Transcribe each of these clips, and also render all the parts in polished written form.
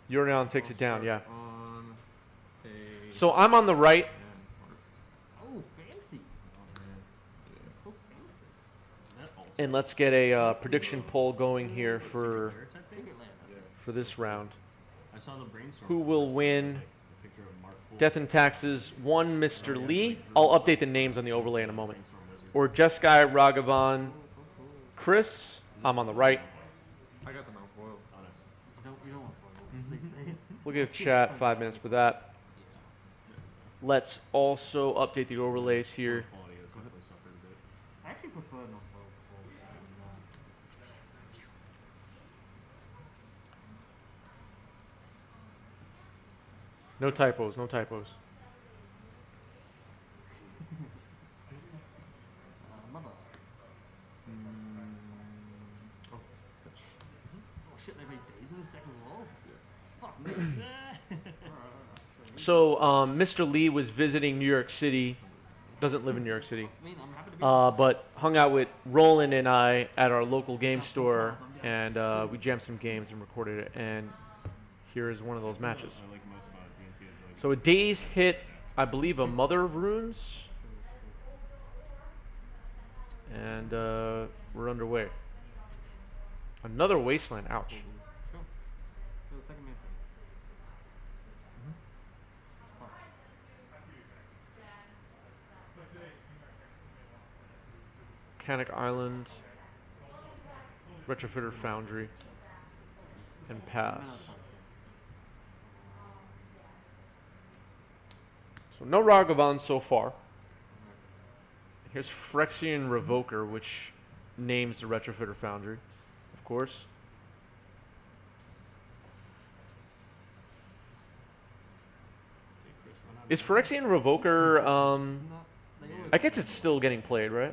Urion takes it down, yeah. On a So I'm on the right. Oh, fancy. Oh, man. Yeah, so fancy. And let's get a prediction poll going here for Secret land. this round. I saw the brainstorm. Who will win Death and Taxes? One, Mr. Lee. I'll update the names on the overlay in a moment. Or Jeskai Ragavan. Chris, I'm on the right. I got the non-foil. You don't want foils these days. We'll give chat 5 minutes for that. Let's also update the overlays here. I actually prefer non-foil. No typos, no typos. Mother. Oh, fetch. Oh shit, they made days in this deck as well? Yeah. Fuck. So Mr. Lee was visiting New York City. Doesn't live in New York City. I mean, I'm happy to be But hung out with Roland and I at our local game store, and we jammed some games and recorded it. And here is one of those matches. I like most about D&T is like So a day's hit, I believe, a Mother of Runes, and we're underway. Another Wasteland. Ouch. Sure. So the second main phase. Mechanic Island, Retrofitter Foundry, and pass. So no Ragavan so far. Here's Phyrexian Revoker, which names the Retrofitter Foundry, of course. Is Phyrexian Revoker, I guess it's still getting played, right?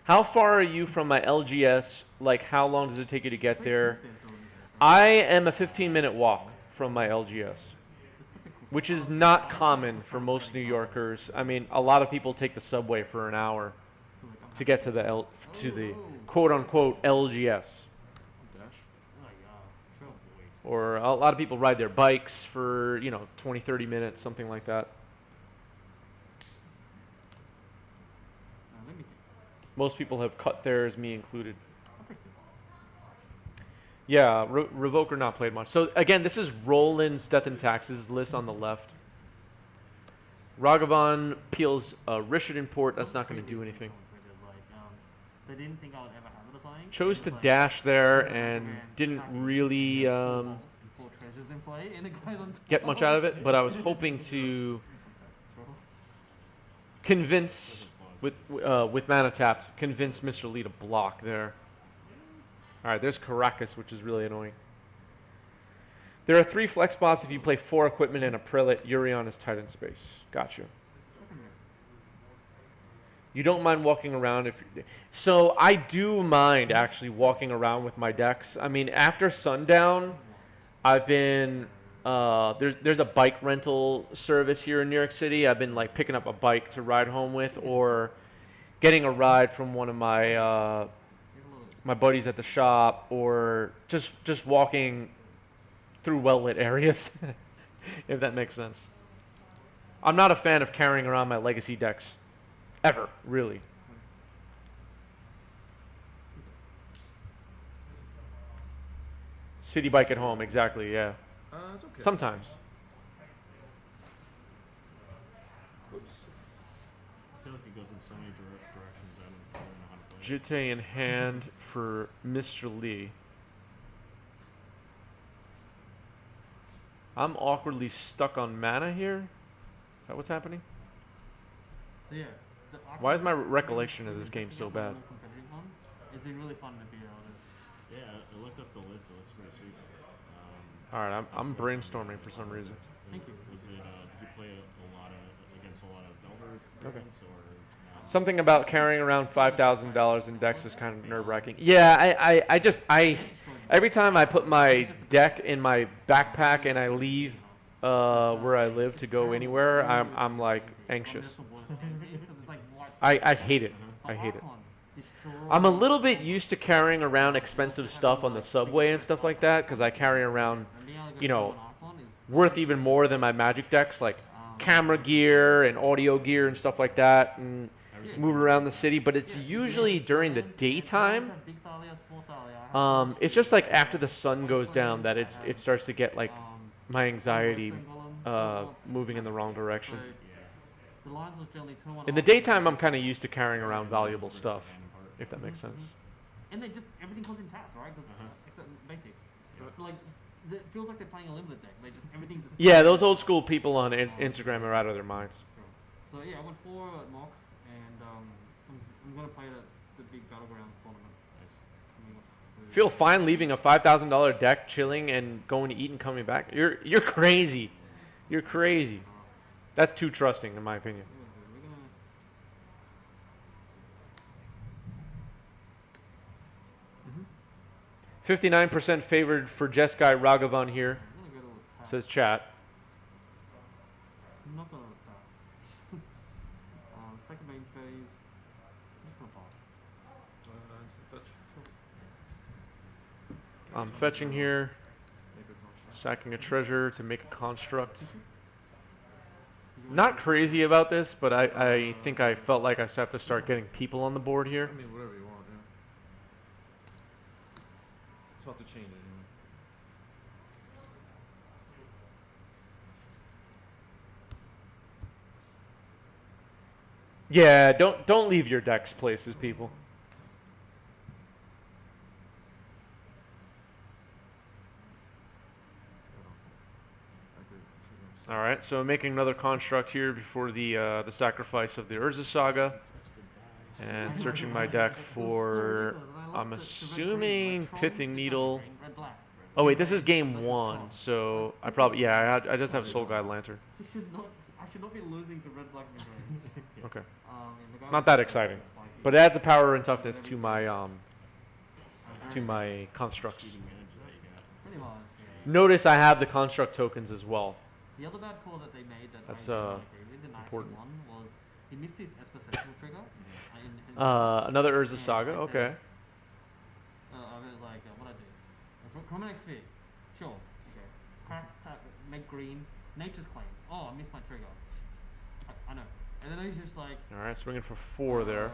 How far are you from my LGS? Like, how long does it take you to get there? I am a 15-minute walk from my LGS, which is not common for most New Yorkers. I mean, a lot of people take the subway for an hour to get to the quote-unquote LGS. Dash. Or a lot of people ride their bikes for, 20, 30 minutes, something like that. Most people have cut theirs, me included. Yeah, Revoker not played much. So again, this is Roland's Death and Taxes list on the left. Ragavan peels Rishadan Port. That's not going to do anything. They didn't think I would ever have it assigned. Chose to dash there and didn't really get much out of it, but I was hoping to convince, with mana tapped, convince Mr. Lee to block there. All right, there's Caracas, which is really annoying. There are 3 flex spots if you play 4 equipment and a prelate. Urion is tight in space. Gotcha. You don't mind walking around if you... So I do mind actually walking around with my decks. I mean, after sundown, I've been... there's a bike rental service here in New York City. I've been like picking up a bike to ride home with, or getting a ride from one of my my buddies at the shop, or just walking through well-lit areas, if that makes sense. I'm not a fan of carrying around my legacy decks, ever, really. City bike at home, exactly, yeah. It's okay. Sometimes. Oops. I feel like it goes in so many directions. I don't know how to play it. Jitte in hand for Mr. Lee. I'm awkwardly stuck on mana here. Is that what's happening? So yeah. Why is my recollection of this game so bad? It's been really fun to be able to. Yeah, I looked up the list. It looks pretty sweet. All right, I'm brainstorming for some reason. Thank you. Was it? Did you play against a lot of Delver opponents, or no? Something about carrying around $5,000 in decks is kind of nerve-wracking. Yeah, I every time I put my deck in my backpack and I leave where I live to go anywhere, I'm like anxious. I hate it. I hate it. I'm a little bit used to carrying around expensive stuff on the subway and stuff like that, because I carry around you know, worth even more than my Magic decks, like camera gear and audio gear and stuff like that, and move around the city. But it's usually during the daytime. It's just like after the sun goes down that it starts to get like my anxiety moving in the wrong direction. In the daytime, I'm kind of used to carrying around valuable stuff, if that makes sense. And they just everything comes in tabs, right? Except basics. So like, it feels like they're playing a limited deck. They just everything just. Yeah, those old school people on Instagram are out of their minds. So yeah, I went 4 Mox, and I'm gonna play the big Battlegrounds tournament. Nice. Feel fine leaving a $5,000 deck chilling and going to eat and coming back. You're crazy. You're crazy. That's too trusting, in my opinion. 59% favored for Jeskai Ragavan here, says chat. I'm not gonna attack. Second main phase. I'm just gonna pass. Instant fetch. I'm fetching here, Make a construct. sacking a treasure to make a construct. Not crazy about this, but I think I felt like I have to start getting people on the board here. I mean, whatever you want, yeah. It's hard to change it, anyway. Yeah, don't leave your decks places, people. All right, so making another construct here before the sacrifice of the Urza Saga, and searching my deck for, I'm assuming, Pithing Needle. Oh wait, this is game 1, so I probably, yeah, I just have Soul Guide Lantern. I should not be losing to red, black, and green. Okay. Not that exciting, but it adds a power and toughness to my constructs. Pretty much. Notice I have the construct tokens as well. The other bad call that they made that That's, I didn't agree with, the important. one was he missed his Esper trigger. Another Urza Saga, okay. I was like, what I do? Chromatic Sphere, sure. Okay. Tap, make green. Nature's Claim. Oh, I missed my trigger. I know. And then he's just like. All right, swinging for 4 there.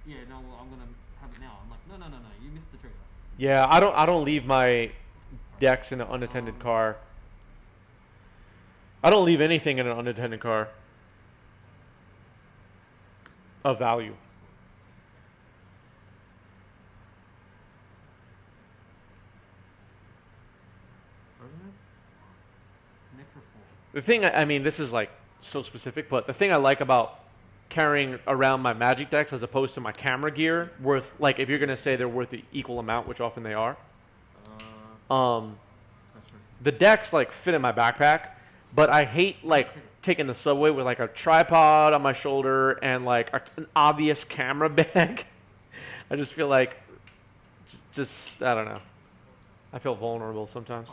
Yeah, no, well, I'm gonna have it now. I'm like, no, you missed the trigger. Yeah, I don't leave my decks in an unattended car. I don't leave anything in an unattended car of value. The thing, I mean, this is like so specific, but the thing I like about carrying around my Magic decks as opposed to my camera gear, worth, like, if you're gonna say they're worth the equal amount, which often they are, the decks like fit in my backpack, but I hate like taking the subway with like a tripod on my shoulder and like an obvious camera bag. I just feel like, just I don't know. I feel vulnerable sometimes.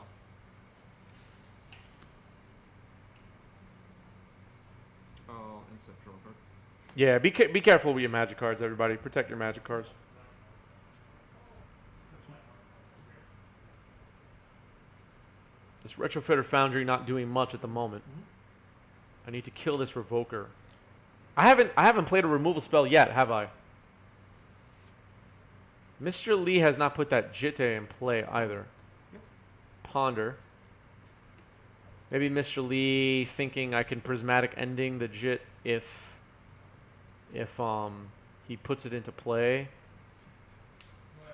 Oh, instant draw card. Yeah, be careful with your Magic cards, everybody. Protect your Magic cards. This Retrofitter Foundry not doing much at the moment. I need to kill this Revoker. I haven't played a removal spell yet, have I? Mr. Lee has not put that Jitte in play either. Ponder. Maybe Mr. Lee thinking I can prismatic ending the Jit if he puts it into play,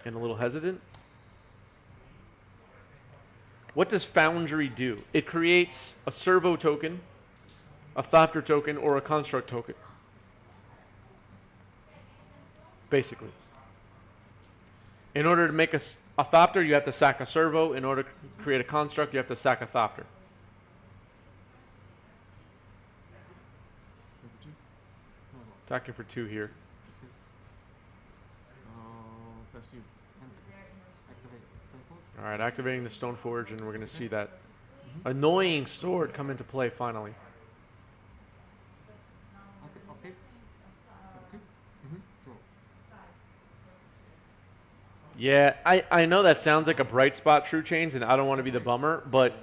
and a little hesitant. What does Foundry do? It creates a servo token, a Thopter token, or a construct token. Basically. In order to make a Thopter, you have to sack a servo. In order to create a construct, you have to sack a Thopter. Attacking for 2 here. That's you. All right, activating the Stoneforge, and we're going to see that annoying sword come into play finally. Okay. Yeah, I know that sounds like a bright spot, True Chains, and I don't want to be the bummer, but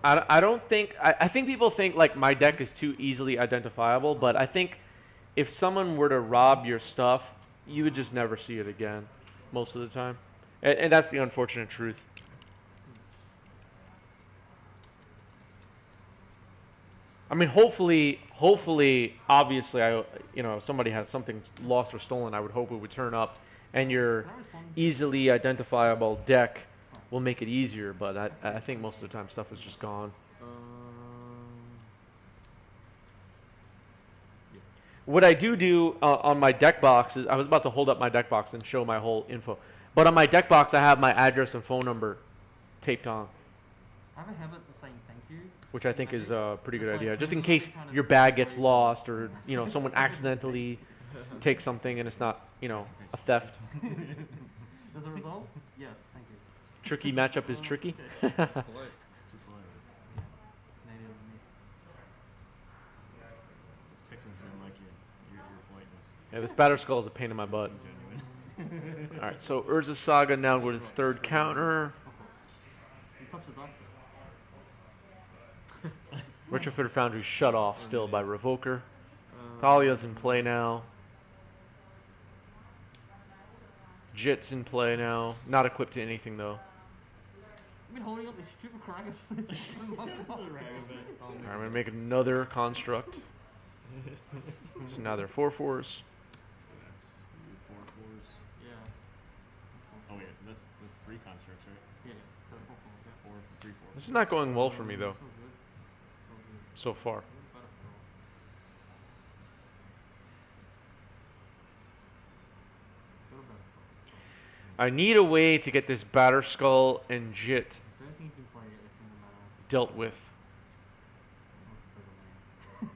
I don't think I think people think like my deck is too easily identifiable, but I think if someone were to rob your stuff, you would just never see it again, most of the time, and that's the unfortunate truth. I mean, hopefully, obviously, if somebody has something lost or stolen, I would hope it would turn up, and your Can I respond? easily identifiable deck will make it easier. But I think most of the time stuff is just gone. Yeah. What I do on my deck box is I was about to hold up my deck box and show my whole info, but on my deck box I have my address and phone number taped on, I have a habit of saying thank you. which I think is a pretty good It's like, idea, just in I'm case trying to your bag gets raise- lost or someone accidentally takes something and it's not a theft. Does it resolve? Yes, thank you. Tricky matchup is tricky. Polite. It's too polite. Native of me. Those Texans didn't like your politeness. Yeah, this batter skull is a pain in my butt. Genuine. All right, so Urza Saga now with its third counter. You touched the dice Retrofitter Foundry shut off still by Revoker. Thalia's in play now. Jit's in play now. Not equipped to anything though. I've been holding up this stupid Karagas for this month. Alright, I'm gonna make another construct. So now they're 4/4s. That's 4/4s. Yeah. Oh wait, that's 3 constructs, right? Yeah. So, hopefully, yeah. 4 3/4. This is not going well for me though, So good. So good. so far. Better still. Little better still. I need a way to get this batter skull and Jit I don't think you can play a single mana. dealt with. Most of the land.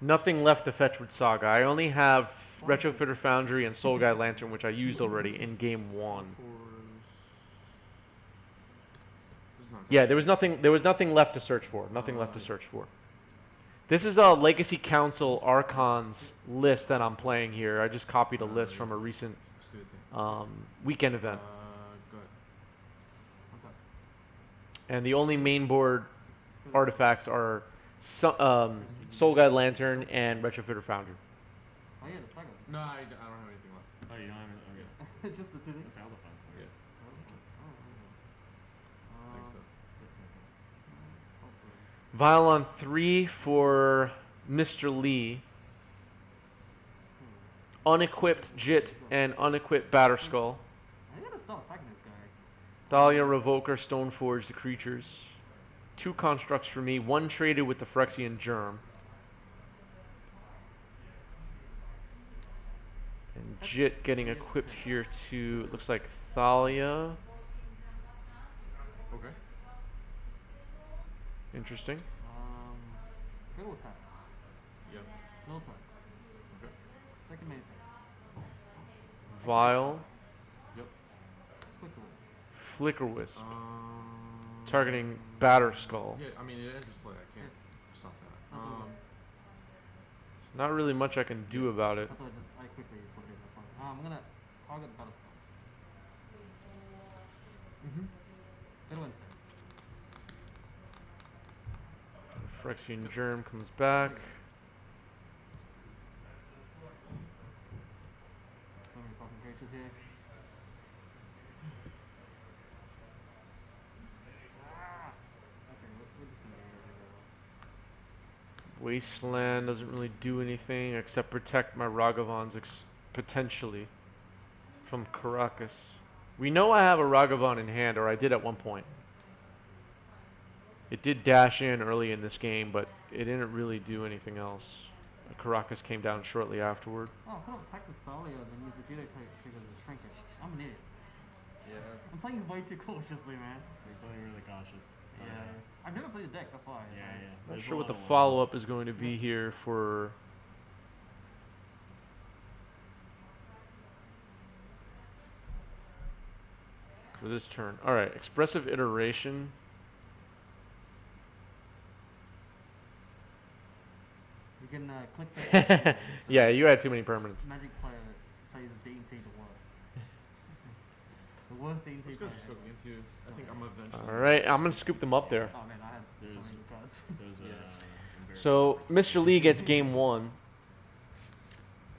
Nothing left to fetch with Saga. I only have Retrofitter Foundry and Soul Guide Lantern, which I used already in game 1. This is not Yeah, there was nothing left to search for. Nothing left to search for. This is a Legacy Council Archons list that I'm playing here. I just copied a list from a recent Let's do this thing. weekend event. Good. What's up? And the only main board artifacts are Soul Guide Lantern and Retrofitter Foundry. Oh yeah, the Saga. No, I don't have anything left. Oh, you don't have it? Okay. Just the two things. I found the fun. Yeah. Thanks, though. Violon 3 for Mr. Lee. Unequipped Jit and unequipped Batterskull. I gotta start attacking this guy. Thalia, Revoker, Stoneforge, the creatures. 2 constructs for me. 1 traded with the Phyrexian Germ. And Jit getting equipped here to, it looks like Thalia. Okay. Interesting. Critical attack. Yep. No attacks. Okay. Second main phase. Vile. Yep. Quick release. Flicker Wisp. Targeting Batterskull. Yeah, I mean, it enters play. I can't stop that. That's all right. There's not really much I can do about it. I thought I quickly put it. That's fine. I'm gonna target the battle spell. Middle instant. Phyrexian Germ comes back. So many fucking creatures here. Okay, we're just gonna go Wasteland doesn't really do anything except protect my Ragavans potentially from Caracas. We know I have a Ragavan in hand, or I did at one point. It did dash in early in this game, but it didn't really do anything else. Caracas came down shortly afterward. Oh, I could have attacked with Thalia and then use the Judo trigger as a shrinkage. I'm an idiot. Yeah. I'm playing way too cautiously, man. You're playing really cautious. Yeah. I've never played the deck, that's why. Yeah, yeah. Not There's sure a what the lot of follow-up is going to be here for this turn. All right, expressive iteration. You can click the Yeah, you had too many permanents. Magic player plays D&T the worst. The worst D&T Let's go player just go ever. game 2. I think I'm eventually. All right, I'm gonna scoop them up there. Oh man, I had so There's- many good cards. Those, So Mr. Lee gets game 1.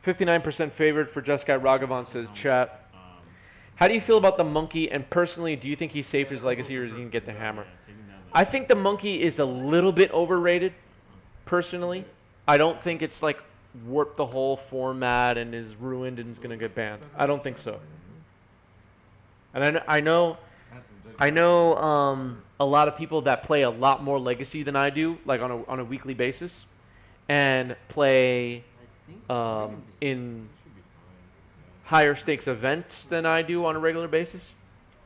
59% favored for Jeskai Ragavan, says chat. How do you feel about the monkey? And personally, do you think he's safe his legacy, or is he gonna get the hammer? I think the monkey is a little bit overrated. Personally, I don't think it's like warped the whole format and is ruined and is gonna get banned. I don't think so. And I know a lot of people that play a lot more Legacy than I do, like on a weekly basis, and play in higher stakes events than I do on a regular basis.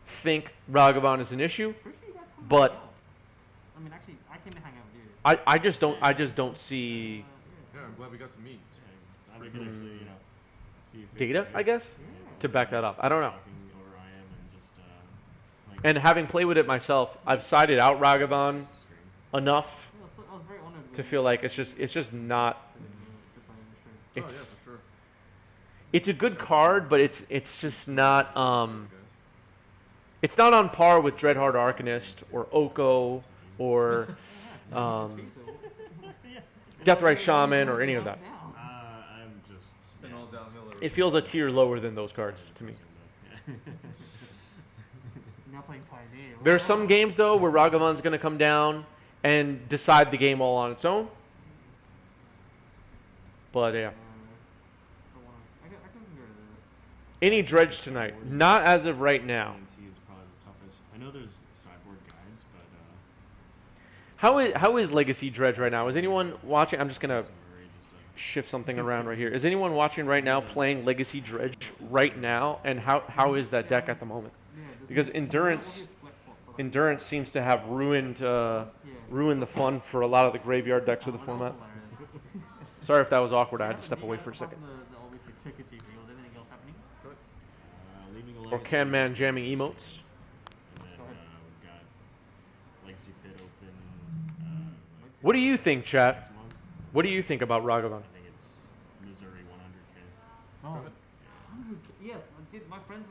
Think Ragavan is an issue, Pretty sure you guys come but hang out. I mean, actually, I came to hang out with you. I just don't see Yeah, I'm glad we got to meet. I think actually, you know, see if data, I guess, to back that up. I don't know. Over I am and just, like, And having played with it myself, I've sided out Ragavan enough Yeah, so I was very honored to when feel like it's just not. to play in the stream. Oh, yeah, It's for sure. it's a good card, but it's just not it's not on par with Dreadhard Arcanist or Oko or Deathrite Shaman or any of that. Now. I'm just. It's been all downhill ever It feels a tier lower than those cards to me. Now playing Pioneer. There are some games though where Ragavan's going to come down and decide the game all on its own. But yeah. I can go to this. Any dredge tonight? Not as of right now. TNT is probably the toughest. I know there's sideboard guides, but How is Legacy Dredge right now? Is anyone watching? I'm just gonna some are very just like shift something around right here. Is anyone watching right now playing Legacy Dredge right now? And how is that deck at the moment? Yeah, Because Endurance seems to have ruined the fun for a lot of the graveyard decks of the format. Sorry if that was awkward. I had to step away for a second. The obviously circuitry field. Anything else happening? leaving a Or legacy. Can Man jamming emotes. And then we've got Legacy Pit open. What do you think, chat? Next month. What do you think about Ragavan? I think it's Missouri 100K. Oh. Yes, I did. Some of my friends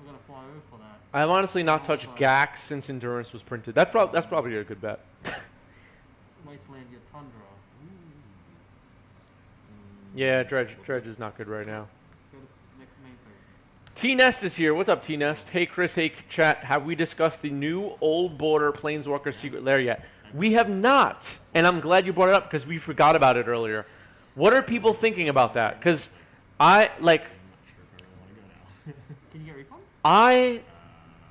were gonna fly over for that. I've honestly not touched Gax since Endurance was printed. That's probably a good bet. Wasteland, your Tundra. Yeah, Dredge is not good right now. Go to next main phase. T-Nest is here. What's up, T-Nest? Hey, Chris. Hey, chat. Have we discussed the new Old Border Planeswalker Secret Lair yet? We have not. And I'm glad you brought it up because we forgot about it earlier. What are people thinking about that? Because I'm not sure if I really want to go now. Can you get refunds? I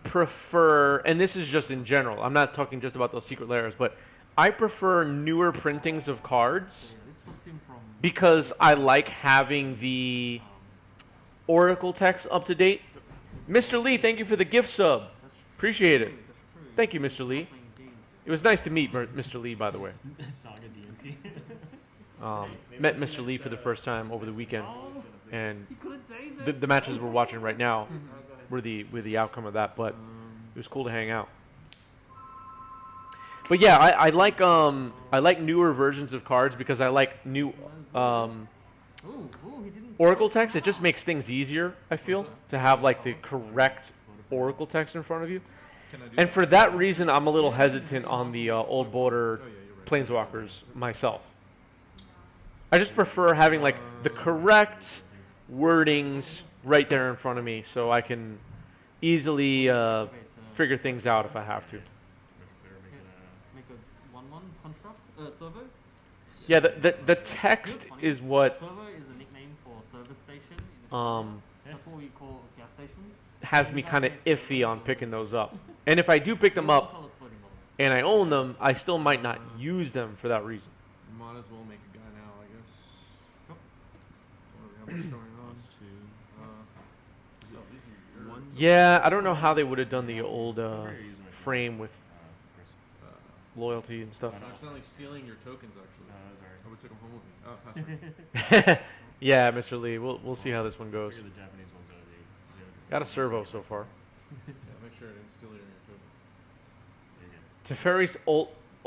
prefer, and this is just in general, I'm not talking just about those secret layers, but I prefer newer printings of cards Yeah, this puts him from. because I like having the Oracle text up to date. Mr. Lee, thank you for the gift sub. Appreciate it. Thank you, Mr. Lee. It was nice to meet Mr. Lee, by the way. Saga DNT. Met Mr. Lee for the first time over the weekend, and He couldn't daze it. the matches we're watching right now were the outcome of that. But it was cool to hang out. But yeah, I like newer versions of cards because I like new Ooh, he didn't. Oracle text. It just makes things easier. I feel to have like the correct Oracle text in front of you. Can I do And that? for that reason, I'm a little hesitant on the Old Border Oh, yeah, you're right. Planeswalkers myself. I just prefer having like the correct wordings right there in front of me so I can easily figure things out if I have to. Make a 1/1 construct. Servo. Yeah, the text is what Servo is a nickname for service station. In Australia. That's what we call gas stations. has me kind of iffy on picking those up. And if I do pick them up Colours floating bubble. and I own them, I still might not use them for that reason. Might as well make a guy now, I guess. Sure. What do we have going on? One. Yeah, I don't know how they would have done the old frame with loyalty and stuff. I'm accidentally stealing your tokens, actually. I would take them home with me. Oh, pass it. Yeah, Mr. Lee, we'll see how this one goes. Figure the Japanese ones are the Got a servo so far. Yeah, make sure I didn't steal your tokens. Teferi's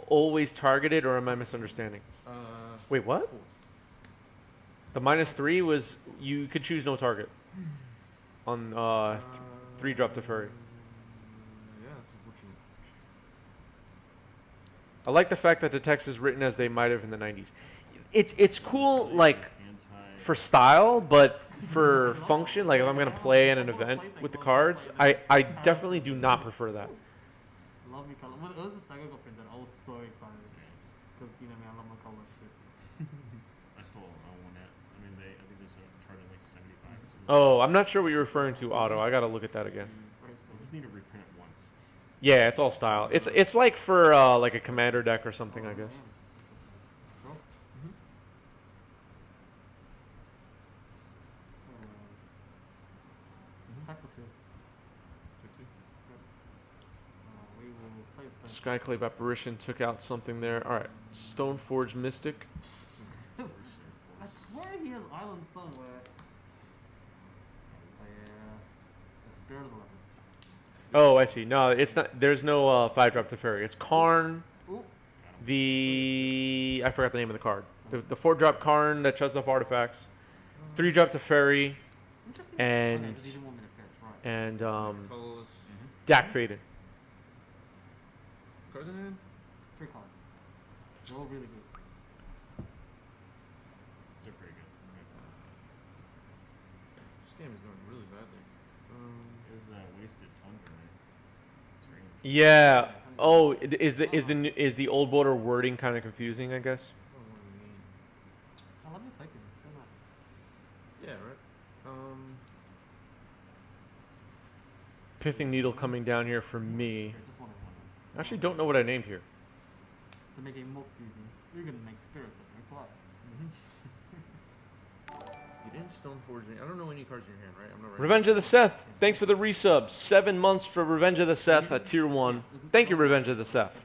always targeted, or am I misunderstanding? Wait, what? 4. The -3 was you could choose no target on 3-drop Teferi. Yeah, that's unfortunate. I like the fact that the text is written as they might have in the 90s. It's cool, like, for style, but for function, like if I'm going to play in an event with the cards, I definitely do not prefer that. Love me color. When Urza Saga got printed, I was so excited. Because, you know me, I love my color shit. I still own it. I mean, I think there's a chart at like 75 or something. Oh, I'm not sure what you're referring to, Otto. I got to look at that again. I just need to reprint it once. Yeah, it's all style. It's like for like a commander deck or something, I guess. Cool. Attack the field. We will play a stone. Skyclave Apparition took out something there. All right, Stoneforge Mystic. I swear he has Island somewhere. The Spirit of the Leopard. Oh, I see. No, it's not. There's no 5-drop Teferi. It's Karn. Ooh. I forgot the name of the card. The 4-drop Karn that shuts off artifacts. 3-drop Teferi. Interesting. And- Okay, 'cause he didn't want me to pitch, right. And Colorless. Dak Faded. Cards in hand? 3 cards. They're all really good. They're pretty good. This game is going really badly. Is wasted tundra, man. Strange. Yeah. Oh, is the old border wording kind of confusing? I guess. I don't know what you mean. I love your token. So nice. Yeah, right. Pithing Needle coming down here for me. Okay, just one of one. I actually don't know what I named here. To make a more confusing, you're gonna make spirits of me plot. You didn't Stoneforge any. I don't know any cards in your hand, right? I'm not right. Revenge of the Seth. Thanks for the resub. 7 months for Revenge of the Seth at tier 1. Thank you, Revenge of the Seth.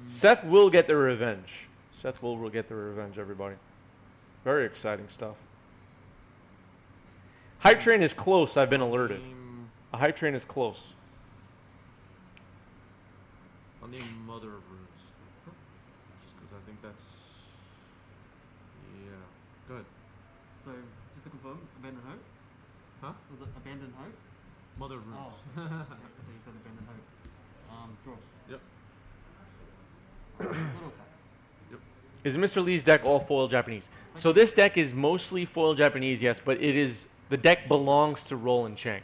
Seth will get the revenge. Seth will get the revenge, everybody. Very exciting stuff. Hype train is close. I've been alerted. A hype train is close. I'll name Mother of Runes. Just because I think that's. Yeah. Go ahead. So, just to confirm, Abandoned Hope? Huh? Was it Abandoned Hope? Mother of Runes. Oh. I thought you said Abandoned Hope. Draw. Yep. Little attacks. Is Mr. Lee's deck all foil Japanese? So this deck is mostly foil Japanese, yes, but the deck belongs to Roland Chang.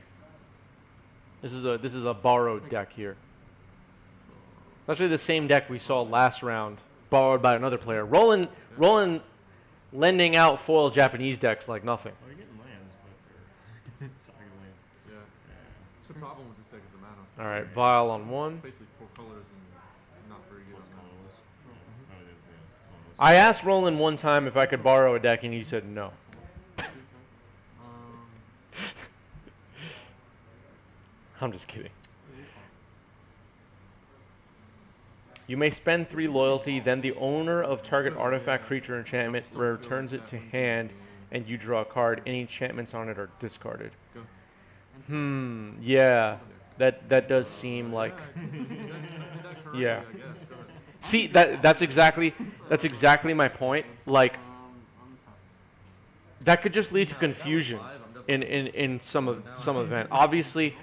This is a borrowed deck here. It's actually the same deck we saw last round, borrowed by another player. Roland lending out foil Japanese decks like nothing. Oh, you're getting lands, but they're Saga lands. Yeah. What's the problem with this deck is the mana. All right, Vial on 1. It's basically 4 colors and not very good. Plus on mana. colorless. Yeah. Oh, colorless. I asked Roland one time if I could borrow a deck, and he said no. I'm just kidding. You may spend 3 loyalty, then the owner of target artifact, creature, enchantment returns it to hand, and you draw a card. Any enchantments on it are discarded. Go. Yeah. That does seem like. Yeah. See, that's exactly my point. Like, that could just lead to confusion in some event. Obviously,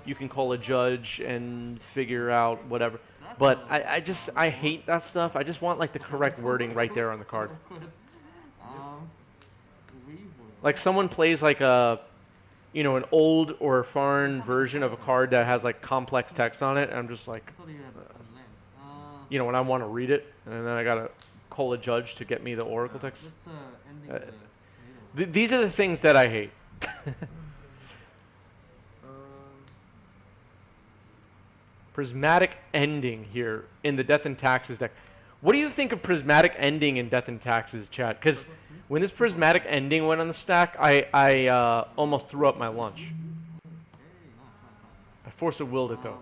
you can call a judge and figure out whatever. But I hate that stuff. I just want like the correct wording right there on the card. Like someone plays like an old or foreign version of a card that has like complex text on it, and I'm just like, when I want to read it, and then I gotta call a judge to get me the oracle text. These are the things that I hate. Prismatic Ending here in the Death and Taxes deck. What do you think of Prismatic Ending in Death and Taxes, chat? Because when this Prismatic Ending went on the stack, I almost threw up my lunch. I force of willed it though.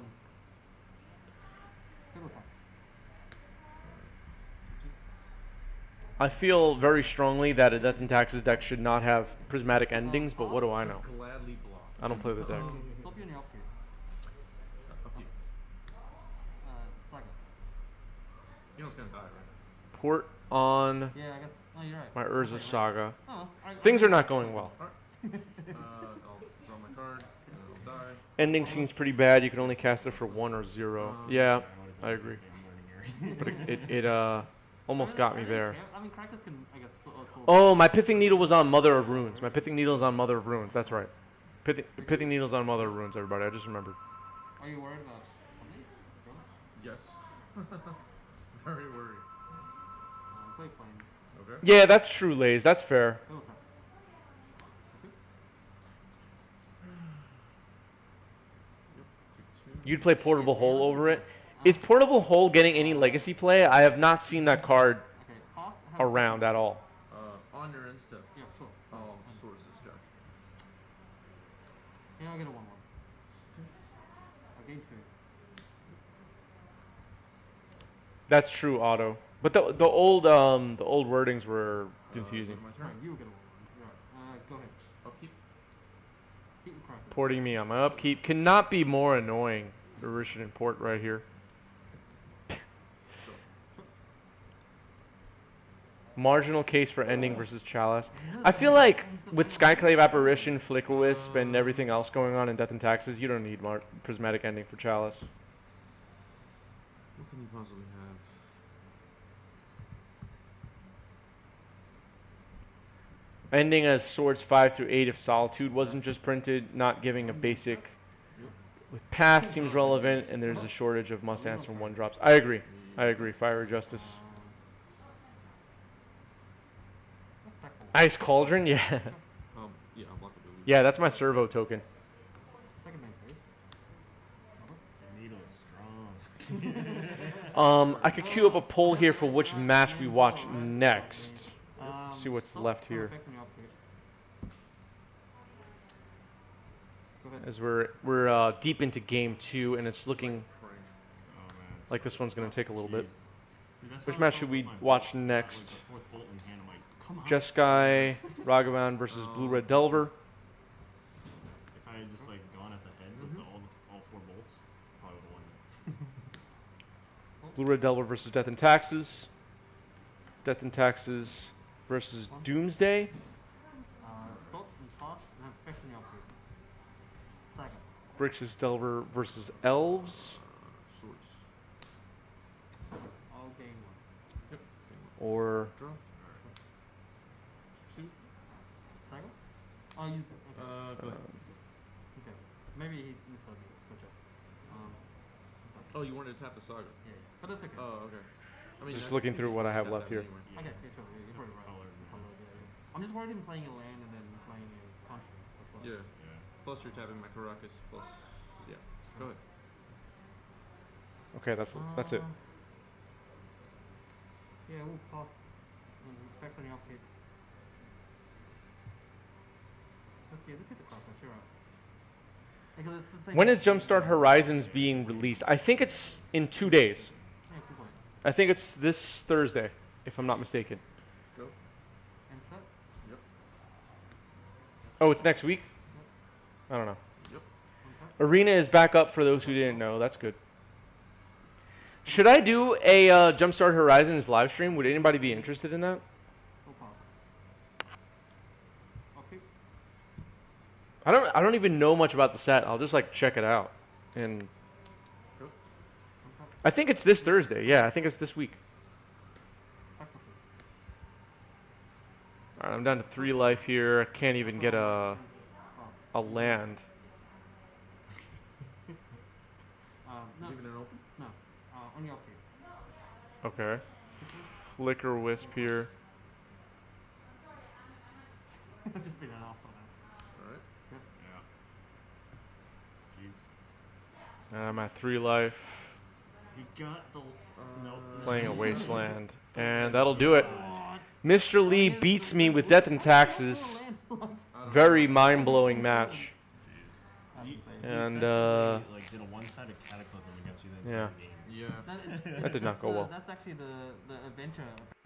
I feel very strongly that a Death and Taxes deck should not have Prismatic Endings, but what do I know? Gladly block. I don't play the deck. Stop you on your upkeep. Upkeep. Saga. You know it's gonna die, right? Port on Yeah, I guess. Oh, you're right. my Urza Saga. Oh, Things are not going well. I'll draw my card, and then I'll die. Ending seems pretty bad. You can only cast it for 1 or 0. Yeah, I agree. But it almost got me there. I mean, characters can, I guess, Oh, my Pithing Needle was on Mother of Runes. My Pithing Needle is on Mother of Runes. That's right. Pithing Needle's on Mother of Runes, everybody. I just remembered. Are you worried about something? Yes. Very worried. Play planes. Okay. Yeah, that's true, Lays. That's fair. Double taps. Yep. Take 2. You'd play Portable Hole over it. Is Portable Hole getting any legacy play? I have not seen that card Okay, cost. around at all. On your end step. Yeah, sure. I'll source this guy. Yeah, I'll get a 1/1. I'll gain 2. That's true, Otto. But the old wordings were confusing. My Sorry, turn. you get a 1/1. You're right. Go ahead. I'll keep. Keep the crackers. Porting me on my upkeep cannot be more annoying. Mauritian port right here. Marginal case for ending versus Chalice. I feel like with Skyclave Apparition, Flicker Wisp, and everything else going on in Death and Taxes, you don't need Prismatic Ending for Chalice. What can you possibly have? Ending as swords 5 through 8 if Solitude wasn't just printed, not giving a basic with Path seems relevant, and there's a shortage of must answer 1-drops. I agree. Fiery Justice. Ice Cauldron, yeah. Yeah, I'll block the ability. Yeah, that's my servo token. Second main phase. The needle is strong. I could queue up a poll here for which match we watch next. See what's left here. As we're deep into game 2, and it's looking Frank. Oh man. like this one's gonna take a little bit. Dude, that's Which how I match felt should with we my watch bolt. next? Like, the fourth bolt in hand, I'm like, come on. Jeskai Ragavan versus Blue Red Delver. If I had just like gone at the head with all 4 bolts, probably would have won. Blue Red Delver versus Death and Taxes. Death and Taxes versus Doomsday. Stop and toss and have effects on the upgrade. Saga. Grixis Delver versus Elves. Swords. I'll gain 1. Yep. Or Draw. 2. Saga? Oh, you. Okay. Go ahead. Okay. Maybe he misheard me. Good job. Oh, you wanted to tap the Saga. Yeah, but that's okay. Oh, okay. I mean, Just I looking think through you what I should have tap left that here. anyway. Okay, yeah, sure. You're probably right. Color. I'm just worried him playing a land and then playing a country as well. Yeah. Yeah. Plus you're tapping my Caracas. Plus, yeah. Go ahead. okay, that's it. Yeah, we'll toss effects on the upkeep. Let's get the Caracas. You're right. Because it's the same. When is Jumpstart Horizons being released? I think it's in 2 days. Yeah, keep going. I think it's this Thursday, if I'm not mistaken. Go. And step. Yep. Oh, it's next week? I don't know. Yep. On top. Arena is back up for those who didn't know. That's good. Should I do a Jumpstart Horizons live stream? Would anybody be interested in that? We'll pause. Upkeep. I don't even know much about the set. I'll just like check it out. And Go. On top. I think it's this Thursday. Yeah, I think it's this week. Tackle 2. All right, I'm down to 3 life here. I can't even get a Pause. land. No. Leaving it open. No. On your upkeep. Okay. Flicker Wisp here. I'm just being an asshole now. All right. Yeah. Jeez. And I'm at 3 life. You got the. Nope. Playing a Wasteland. And that'll do it. What? Mr. Lee beats me with Death and Taxes. Very mind-blowing match. And Like did a one-sided cataclysm against you the entire yeah. game. Yeah. That did not go well. That's actually the adventure